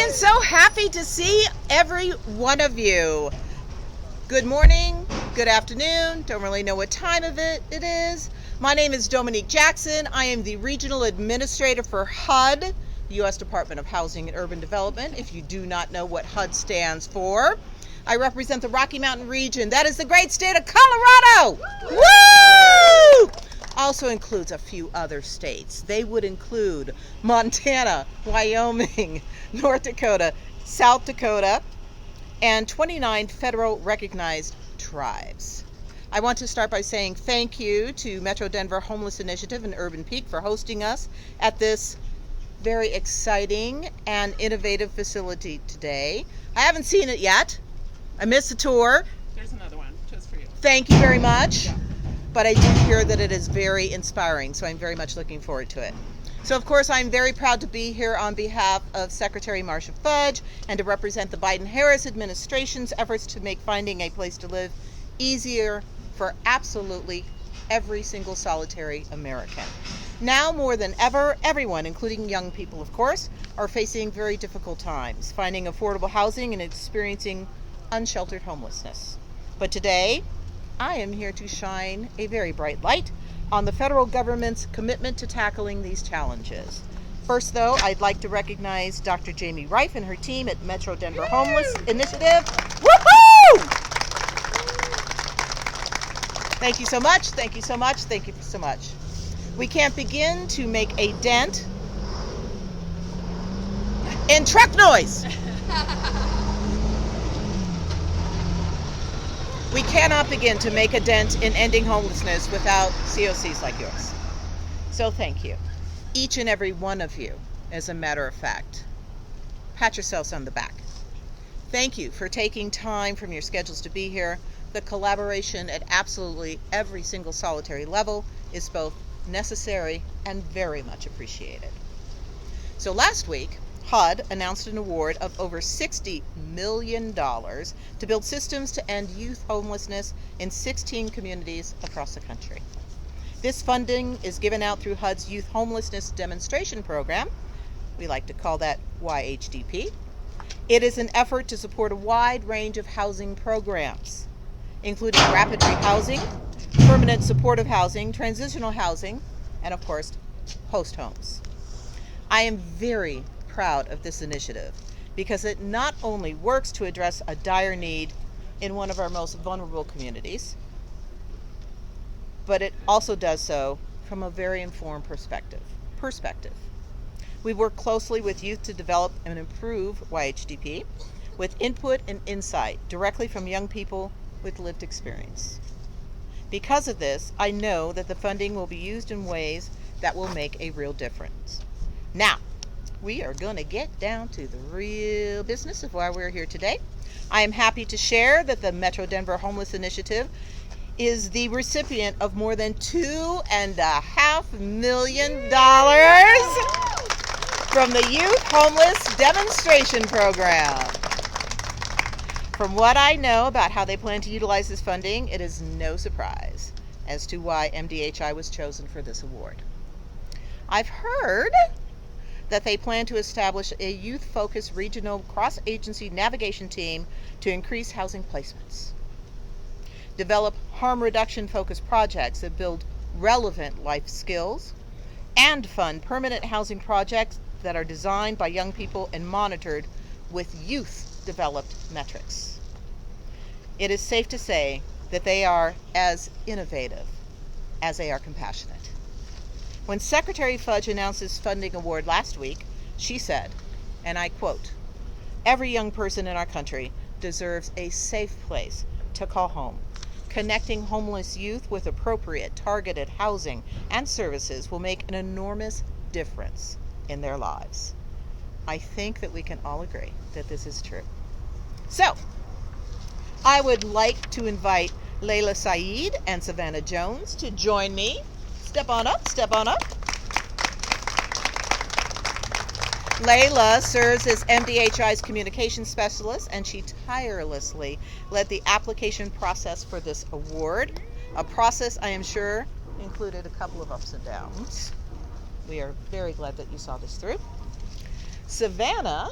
am so happy to see every one of you. Good morning, good afternoon, don't really know what time of it is. My name is Dominique Jackson. I am the Regional Administrator for HUD, the U.S. Department of Housing and Urban Development. If you do not know what HUD stands for, I represent the Rocky Mountain region. That is the great state of Colorado. Woo! Also includes a few other states. They would include Montana, Wyoming, North Dakota, South Dakota, and 29 federal recognized tribes. I want to start by saying thank you to Metro Denver Homeless Initiative and Urban Peak for hosting us at this very exciting and innovative facility today. I haven't seen it yet. I missed the tour. There's another one just for you. Thank you very much. Yeah. But I do hear that it is very inspiring, so I'm very much looking forward to it. So, of course, I'm very proud to be here on behalf of Secretary Marcia Fudge and to represent the Biden-Harris administration's efforts to make finding a place to live easier for absolutely every single solitary American. Now more than ever, everyone, including young people, of course, are facing very difficult times, finding affordable housing and experiencing unsheltered homelessness. But today, I am here to shine a very bright light on the federal government's commitment to tackling these challenges. First, though, I'd like to recognize Dr. Jamie Reif and her team at Metro Denver Homeless Initiative. Woohoo! Thank you so much, thank you so much, thank you so much. We can't begin to make a dent in truck noise. We cannot begin to make a dent in ending homelessness without COCs like yours. So thank you, each and every one of you, as a matter of fact. Pat yourselves on the back. Thank you for taking time from your schedules to be here. The collaboration at absolutely every single solitary level is both necessary and very much appreciated. So last week, HUD announced an award of over $60 million to build systems to end youth homelessness in 16 communities across the country. This funding is given out through HUD's Youth Homelessness Demonstration Program. We like to call that YHDP. It is an effort to support a wide range of housing programs, including rapid rehousing, permanent supportive housing, transitional housing, and of course, host homes. I am very proud of this initiative because it not only works to address a dire need in one of our most vulnerable communities, but it also does so from a very informed perspective. We work closely with youth to develop and improve YHDP with input and insight directly from young people with lived experience. Because of this, I know that the funding will be used in ways that will make a real difference. Now, we are going to get down to the real business of why we're here today. I am happy to share that the Metro Denver Homeless Initiative is the recipient of more than $2.5 million from the Youth Homeless Demonstration Program. From what I know about how they plan to utilize this funding, it is no surprise as to why MDHI was chosen for this award. I've heard that they plan to establish a youth-focused regional cross-agency navigation team to increase housing placements, develop harm reduction-focused projects that build relevant life skills, and fund permanent housing projects that are designed by young people and monitored with youth-developed metrics. It is safe to say that they are as innovative as they are compassionate. When Secretary Fudge announced this funding award last week, she said, and I quote, "Every young person in our country deserves a safe place to call home. Connecting homeless youth with appropriate targeted housing and services will make an enormous difference in their lives." I think that we can all agree that this is true. So, I would like to invite Layla Saeed and Savannah Jones to join me. Step on up, step on up. Layla serves as MDHI's communications specialist, and she tirelessly led the application process for this award, a process I am sure included a couple of ups and downs. We are very glad that you saw this through. Savannah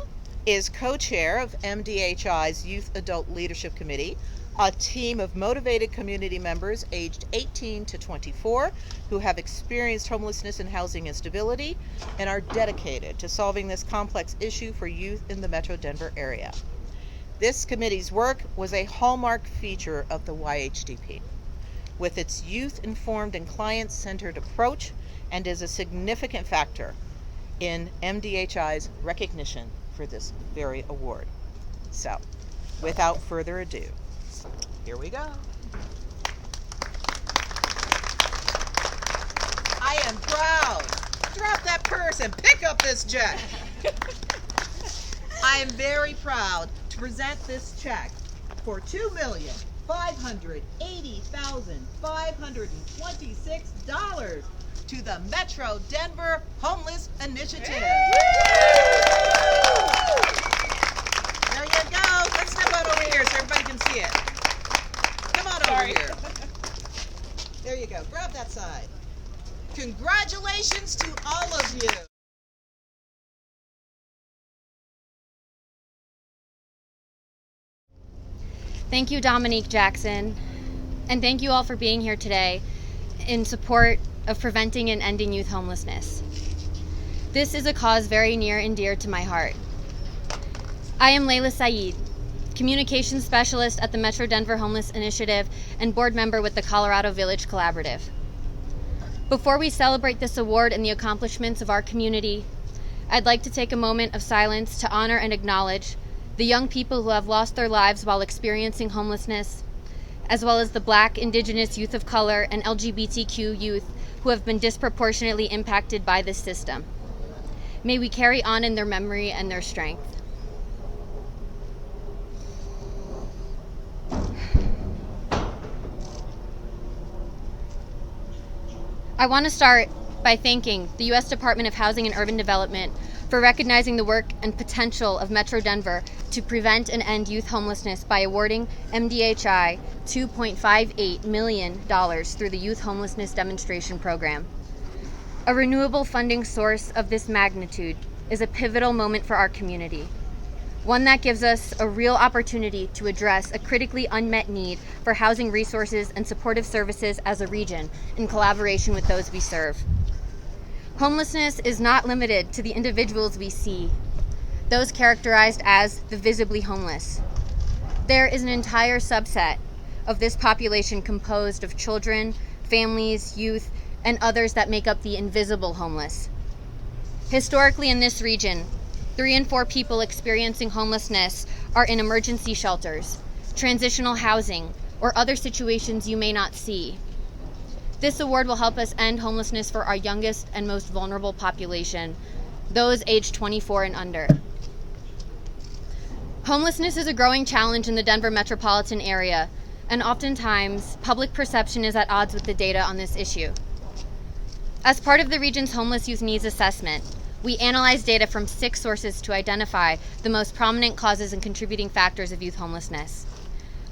is co-chair of MDHI's Youth Adult Leadership Committee, a team of motivated community members aged 18 to 24 who have experienced homelessness and housing instability and are dedicated to solving this complex issue for youth in the Metro Denver area. This committee's work was a hallmark feature of the YHDP, with its youth-informed and client-centered approach, and is a significant factor in MDHI's recognition for this very award. So, without further ado, here we go. I am proud. Drop that purse and pick up this check. I am very proud to present this check for $2,580,526 to the Metro Denver Homeless Initiative. There you go. Let's step out over here so everybody can see it. Come on over here. There you go. Grab that side. Congratulations to all of you. Thank you, Dominique Jackson, and thank you all for being here today in support of preventing and ending youth homelessness. This is a cause very near and dear to my heart. I am Layla Saeed, Communications Specialist at the Metro Denver Homeless Initiative and board member with the Colorado Village Collaborative. Before we celebrate this award and the accomplishments of our community, I'd like to take a moment of silence to honor and acknowledge the young people who have lost their lives while experiencing homelessness, as well as the Black, Indigenous, youth of color, and LGBTQ youth who have been disproportionately impacted by this system. May we carry on in their memory and their strength. I want to start by thanking the U.S. Department of Housing and Urban Development for recognizing the work and potential of Metro Denver to prevent and end youth homelessness by awarding MDHI $2.58 million through the Youth Homelessness Demonstration Program. A renewable funding source of this magnitude is a pivotal moment for our community, one that gives us a real opportunity to address a critically unmet need for housing resources and supportive services as a region in collaboration with those we serve. Homelessness is not limited to the individuals we see, those characterized as the visibly homeless. There is an entire subset of this population composed of children, families, youth, and others that make up the invisible homeless. Historically in this region, 3 in 4 people experiencing homelessness are in emergency shelters, transitional housing, or other situations you may not see. This award will help us end homelessness for our youngest and most vulnerable population, those aged 24 and under. Homelessness is a growing challenge in the Denver metropolitan area, and oftentimes public perception is at odds with the data on this issue. As part of the region's homeless youth needs assessment, we analyzed data from 6 sources to identify the most prominent causes and contributing factors of youth homelessness.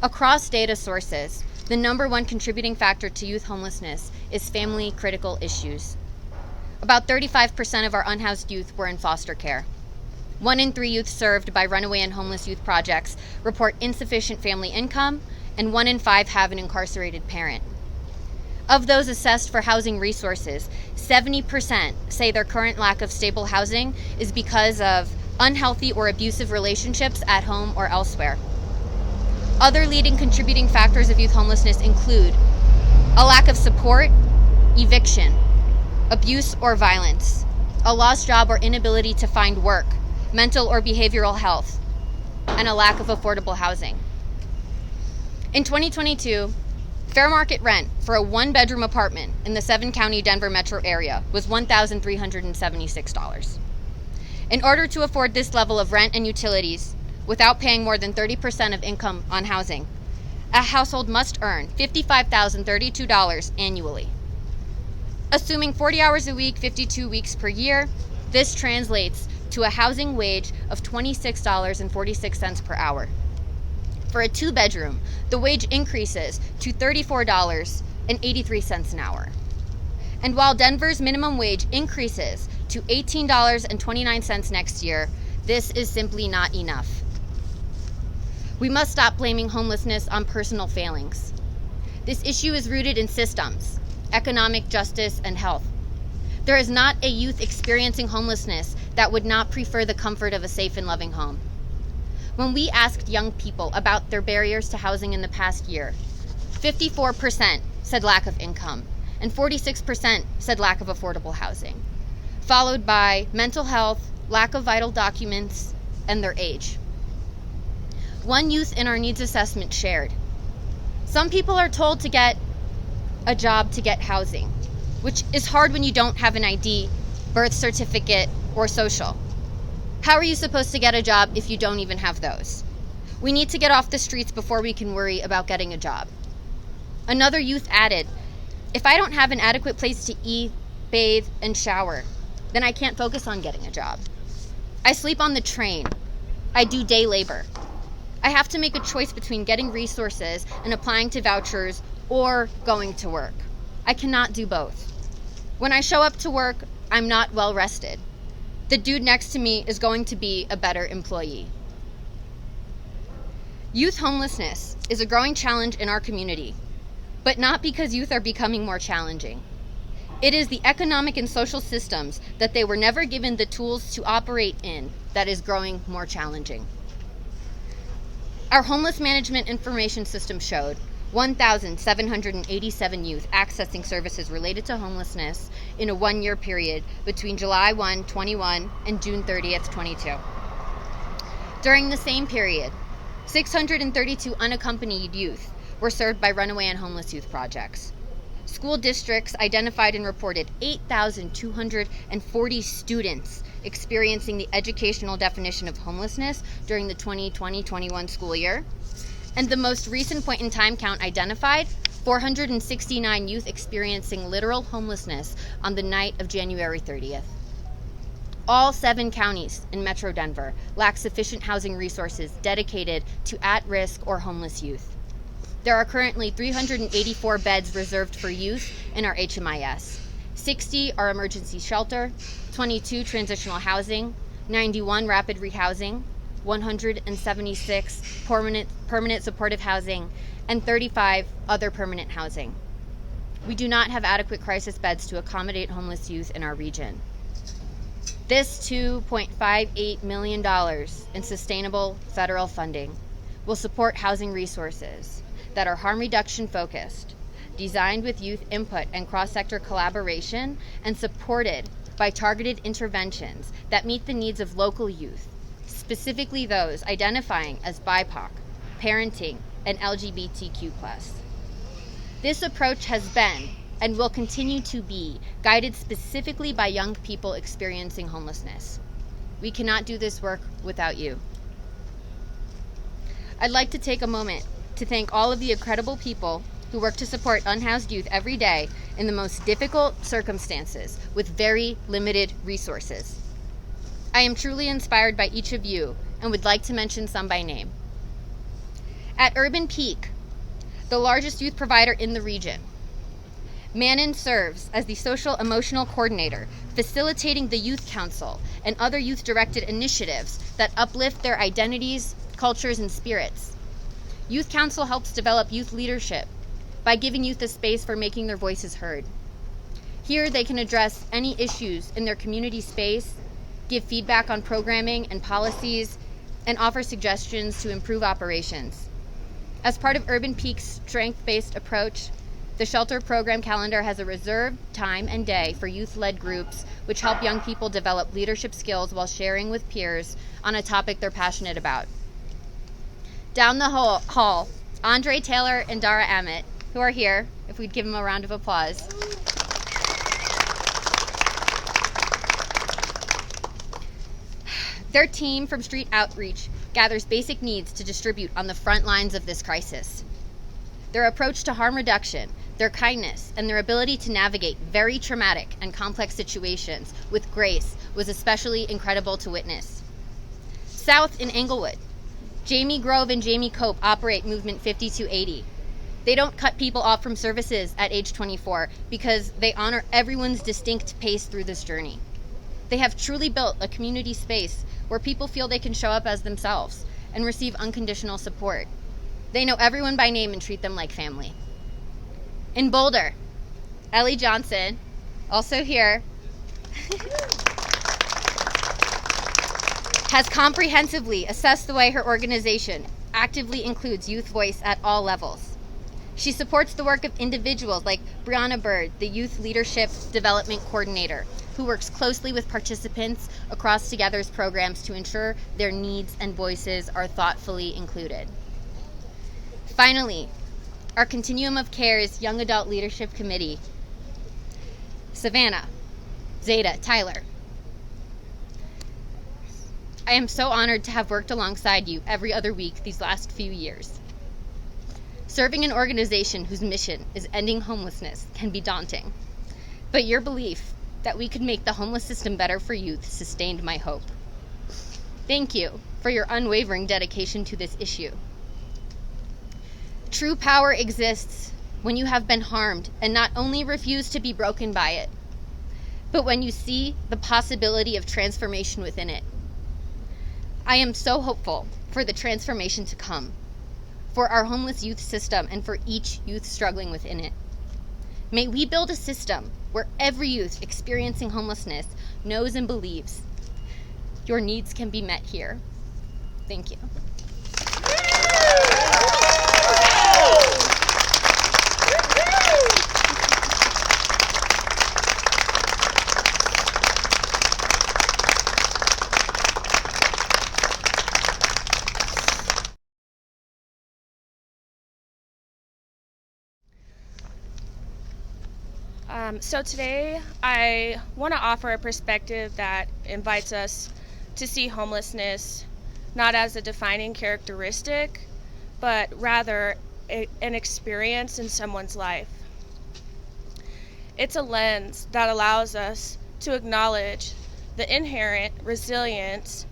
Across data sources, the number 1 contributing factor to youth homelessness is family critical issues. About 35% of our unhoused youth were in foster care. 1 in 3 youth served by runaway and homeless youth projects report insufficient family income, and 1 in 5 have an incarcerated parent. Of those assessed for housing resources, 70% say their current lack of stable housing is because of unhealthy or abusive relationships at home or elsewhere. Other leading contributing factors of youth homelessness include a lack of support, eviction, abuse or violence, a lost job or inability to find work, mental or behavioral health, and a lack of affordable housing. In 2022, fair market rent for a 1-bedroom apartment in the 7-county Denver metro area was $1,376. In order to afford this level of rent and utilities, without paying more than 30% of income on housing, a household must earn $55,032 annually. Assuming 40 hours a week, 52 weeks per year, this translates to a housing wage of $26.46 per hour. For a 2-bedroom, the wage increases to $34.83 an hour. And while Denver's minimum wage increases to $18.29 next year, This is simply not enough. We must stop blaming homelessness on personal failings. This issue is rooted in systems, economic justice, and health. There is not a youth experiencing homelessness that would not prefer the comfort of a safe and loving home. When we asked young people about their barriers to housing in the past year, 54% said lack of income, and 46% said lack of affordable housing, followed by mental health, lack of vital documents, and their age. One youth in our needs assessment shared, "Some people are told to get a job to get housing, which is hard when you don't have an ID, birth certificate, or social. How are you supposed to get a job if you don't even have those? We need to get off the streets before we can worry about getting a job." Another youth added, "If I don't have an adequate place to eat, bathe, and shower, then I can't focus on getting a job. I sleep on the train. I do day labor. I have to make a choice between getting resources and applying to vouchers or going to work. I cannot do both. When I show up to work, I'm not well rested. The dude next to me is going to be a better employee." Youth homelessness is a growing challenge in our community, but not because youth are becoming more challenging. It is the economic and social systems that they were never given the tools to operate in that is growing more challenging. Our homeless management information system showed 1,787 youth accessing services related to homelessness in a one-year period between July 1, 21 and June 30th, 22. During the same period, 632 unaccompanied youth were served by runaway and homeless youth projects. School districts identified and reported 8,240 students experiencing the educational definition of homelessness during the 2020-21 school year. And the most recent point in time count identified 469 youth experiencing literal homelessness on the night of January 30th. All 7 counties in Metro Denver lack sufficient housing resources dedicated to at-risk or homeless youth. There are currently 384 beds reserved for youth in our HMIS. 60 are emergency shelter, 22 transitional housing, 91 rapid rehousing, 176 permanent supportive housing, and 35 other permanent housing. We do not have adequate crisis beds to accommodate homeless youth in our region. This $2.58 million in sustainable federal funding will support housing resources that are harm reduction focused, designed with youth input and cross-sector collaboration, and supported by targeted interventions that meet the needs of local youth, specifically those identifying as BIPOC, parenting, and LGBTQ+. This approach has been and will continue to be guided specifically by young people experiencing homelessness. We cannot do this work without you. I'd like to take a moment to thank all of the incredible people who work to support unhoused youth every day in the most difficult circumstances with very limited resources. I am truly inspired by each of you and would like to mention some by name. At Urban Peak, the largest youth provider in the region, Manon serves as the social emotional coordinator, facilitating the youth council and other youth-directed initiatives that uplift their identities, cultures, and spirits. Youth Council helps develop youth leadership by giving youth a space for making their voices heard. Here they can address any issues in their community space, give feedback on programming and policies, and offer suggestions to improve operations. As part of Urban Peak's strength-based approach, the shelter program calendar has a reserved time and day for youth-led groups which help young people develop leadership skills while sharing with peers on a topic they're passionate about. Down the hall, Andre Taylor and Dara Ammett, who are here, if we'd give them a round of applause. Their team from Street Outreach gathers basic needs to distribute on the front lines of this crisis. Their approach to harm reduction, their kindness, and their ability to navigate very traumatic and complex situations with grace was especially incredible to witness. South in Englewood, Jamie Grove and Jamie Cope operate Movement 5280. They don't cut people off from services at age 24 because they honor everyone's distinct pace through this journey. They have truly built a community space where people feel they can show up as themselves and receive unconditional support. They know everyone by name and treat them like family. In Boulder, Ellie Johnson, also here, has comprehensively assessed the way her organization actively includes youth voice at all levels. She supports the work of individuals like Brianna Bird, the Youth Leadership Development Coordinator, who works closely with participants across Together's programs to ensure their needs and voices are thoughtfully included. Finally, our Continuum of Care's Young Adult Leadership Committee, Savannah, Zeta, Tyler. I am so honored to have worked alongside you every other week these last few years. Serving an organization whose mission is ending homelessness can be daunting, but your belief that we could make the homeless system better for youth sustained my hope. Thank you for your unwavering dedication to this issue. True power exists when you have been harmed and not only refuse to be broken by it, but when you see the possibility of transformation within it. I am so hopeful for the transformation to come, for our homeless youth system and for each youth struggling within it. May we build a system where every youth experiencing homelessness knows and believes your needs can be met here. Thank you. So today I want to offer a perspective that invites us to see homelessness not as a defining characteristic, but rather an experience in someone's life. It's a lens that allows us to acknowledge the inherent resilience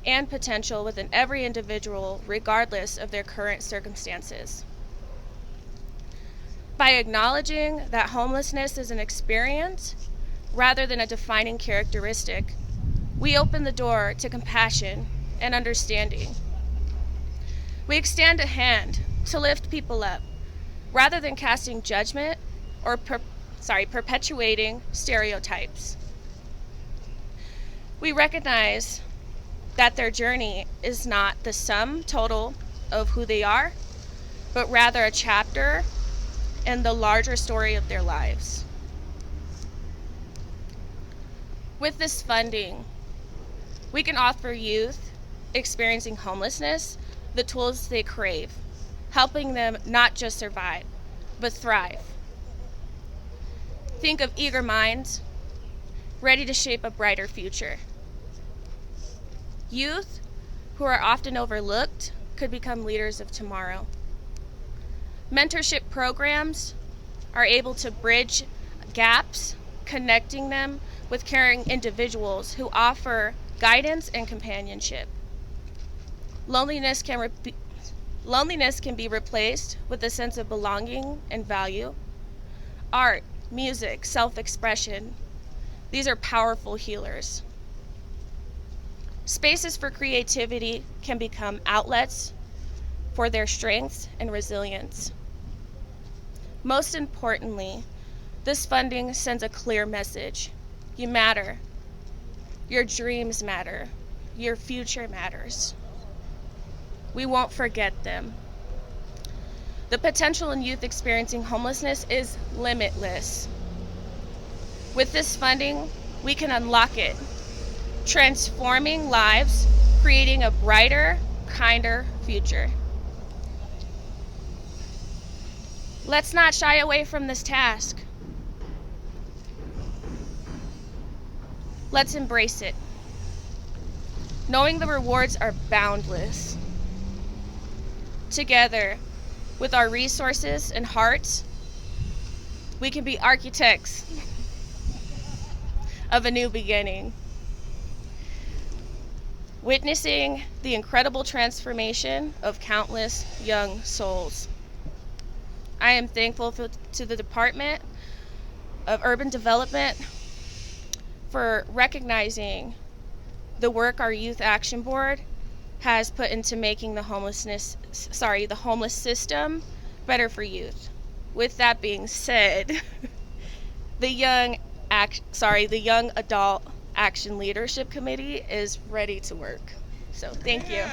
and potential within every individual, regardless of their current circumstances. By acknowledging that homelessness is an experience rather than a defining characteristic, we open the door to compassion and understanding. We extend a hand to lift people up rather than casting judgment or perpetuating stereotypes. We recognize that their journey is not the sum total of who they are, but rather a chapter in the larger story of their lives. With this funding, we can offer youth experiencing homelessness the tools they crave, helping them not just survive, but thrive. Think of eager minds, ready to shape a brighter future. Youth, who are often overlooked, could become leaders of tomorrow. Mentorship programs are able to bridge gaps, connecting them with caring individuals who offer guidance and companionship. Loneliness can be replaced with a sense of belonging and value. Art, music, self-expression, these are powerful healers. Spaces for creativity can become outlets for their strengths and resilience. Most importantly, this funding sends a clear message. You matter. Your dreams matter. Your future matters. We won't forget them. The potential in youth experiencing homelessness is limitless. With this funding, we can unlock it, transforming lives, creating a brighter, kinder future. Let's not shy away from this task. Let's embrace it, knowing the rewards are boundless. Together, with our resources and hearts, we can be architects of a new beginning, witnessing the incredible transformation of countless young souls. I am thankful to the Department of Urban Development for recognizing the work our Youth Action Board has put into making the homeless system better for youth. With that being said, the Young Adult Leadership Conmittee is ready to work. So thank you.